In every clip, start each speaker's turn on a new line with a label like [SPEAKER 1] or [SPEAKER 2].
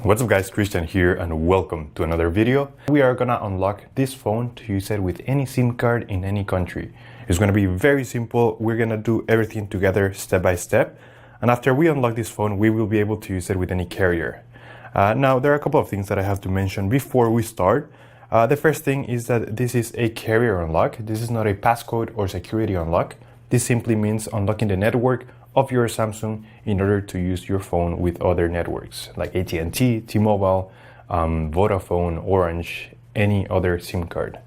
[SPEAKER 1] What's up guys, Christian here and welcome to another video. We are gonna unlock this phone to use it with any SIM card in any country. It's gonna be very simple. We're gonna do everything together step by step. And after we unlock this phone, we will be able to use it with any carrier. Now, there are a couple of things that I have to mention before we start. The first thing is that this is a carrier unlock. This is not a passcode or security unlock. This simply means unlocking the network of your Samsung in order to use your phone with other networks like AT&T, T-Mobile, Vodafone, Orange, any other SIM card.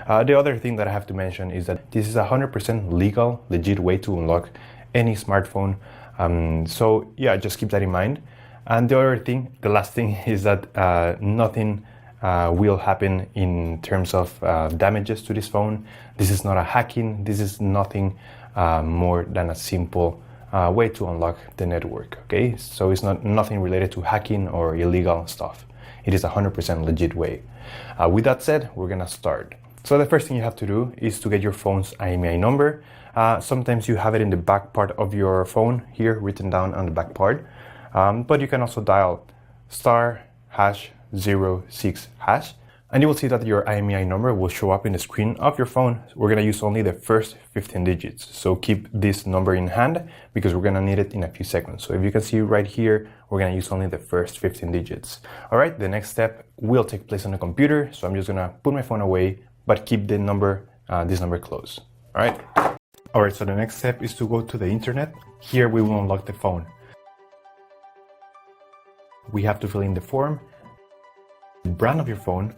[SPEAKER 1] The other thing that I have to mention is that this is a 100% legal, legit way to unlock any smartphone. So yeah, just keep that in mind. And the other thing, the last thing is that nothing will happen in terms of damages to this phone. This is not a hacking. This is nothing more than a simple way to unlock the network, okay? So it's nothing related to hacking or illegal stuff. It is a 100% legit way. With that said, we're gonna start. So the first thing you have to do is to get your phone's IMEI number. Sometimes you have it in the back part of your phone here, written down on the back part. But you can also dial *#06#, and you will see that your IMEI number will show up in the screen of your phone. We're gonna use only the first 15 digits. So keep this number in hand because we're gonna need it in a few seconds. So if you can see right here, we're gonna use only the first 15 digits. All right, the next step will take place on the computer. So I'm just gonna put my phone away, but keep the number, this number close. All right. All right, so the next step is to go to the internet. Here we will unlock the phone. We have to fill in the form, the brand of your phone.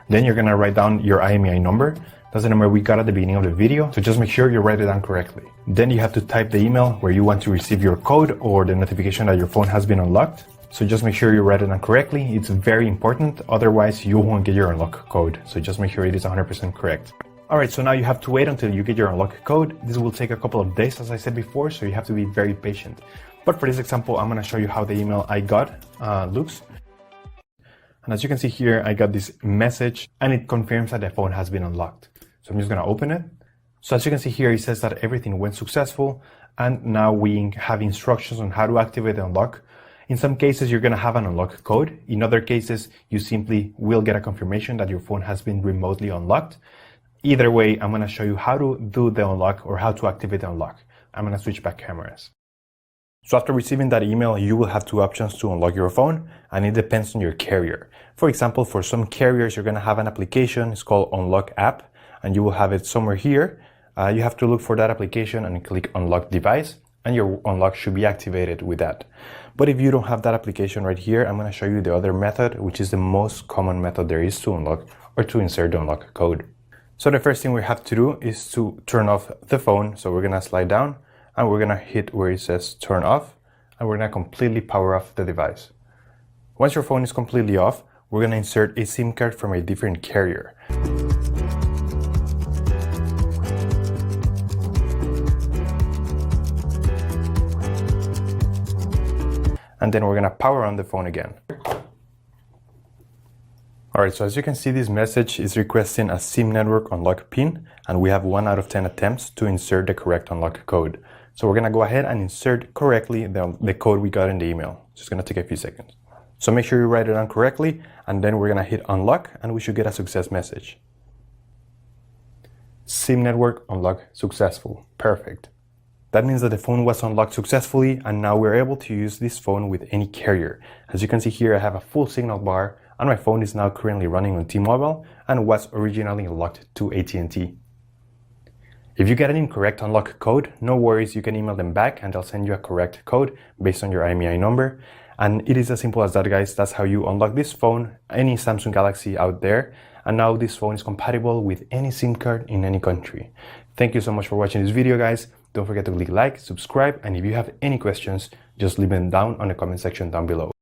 [SPEAKER 1] Then you're gonna write down your IMEI number. That's the number we got at the beginning of the video. So just make sure you write it down correctly. Then you have to type the email where you want to receive your code or the notification that your phone has been unlocked. So just make sure you write it down correctly. It's very important. Otherwise, you won't get your unlock code. So just make sure it is 100% correct. All right, so now you have to wait until you get your unlock code. This will take a couple of days, as I said before, so you have to be very patient. But for this example, I'm gonna show you how the email I got looks. And as you can see here, I got this message and it confirms that the phone has been unlocked. So I'm just gonna open it. So as you can see here, it says that everything went successful. And now we have instructions on how to activate the unlock. In some cases, you're gonna have an unlock code. In other cases, you simply will get a confirmation that your phone has been remotely unlocked. Either way, I'm gonna show you how to do the unlock or how to activate the unlock. I'm gonna switch back cameras. So after receiving that email, you will have two options to unlock your phone, and it depends on your carrier. For example, for some carriers, you're gonna have an application, it's called Unlock App, and you will have it somewhere here. You have to look for that application and click Unlock Device, and your unlock should be activated with that. But if you don't have that application right here, I'm gonna show you the other method, which is the most common method there is to unlock or to insert the unlock code. So the first thing we have to do is to turn off the phone. So we're gonna slide down, and we're gonna hit where it says turn off, and we're gonna completely power off the device. Once your phone is completely off, we're gonna insert a SIM card from a different carrier. And then we're gonna power on the phone again. All right, so as you can see, this message is requesting a SIM network unlock PIN, and we have 1 out of 10 attempts to insert the correct unlock code. So we're gonna go ahead and insert correctly the code we got in the email. It's just gonna take a few seconds. So make sure you write it down correctly, and then we're gonna hit unlock, and we should get a success message. SIM network unlock successful. Perfect. That means that the phone was unlocked successfully, and now we're able to use this phone with any carrier. As you can see here, I have a full signal bar, and my phone is now currently running on T-Mobile and was originally locked to AT&T. If you get an incorrect unlock code, no worries, you can email them back and they'll send you a correct code based on your IMEI number. And it is as simple as that, guys. That's how you unlock this phone, any Samsung Galaxy out there. And now this phone is compatible with any SIM card in any country. Thank you so much for watching this video, guys. Don't forget to click like, subscribe, and if you have any questions, just leave them down on the comment section down below.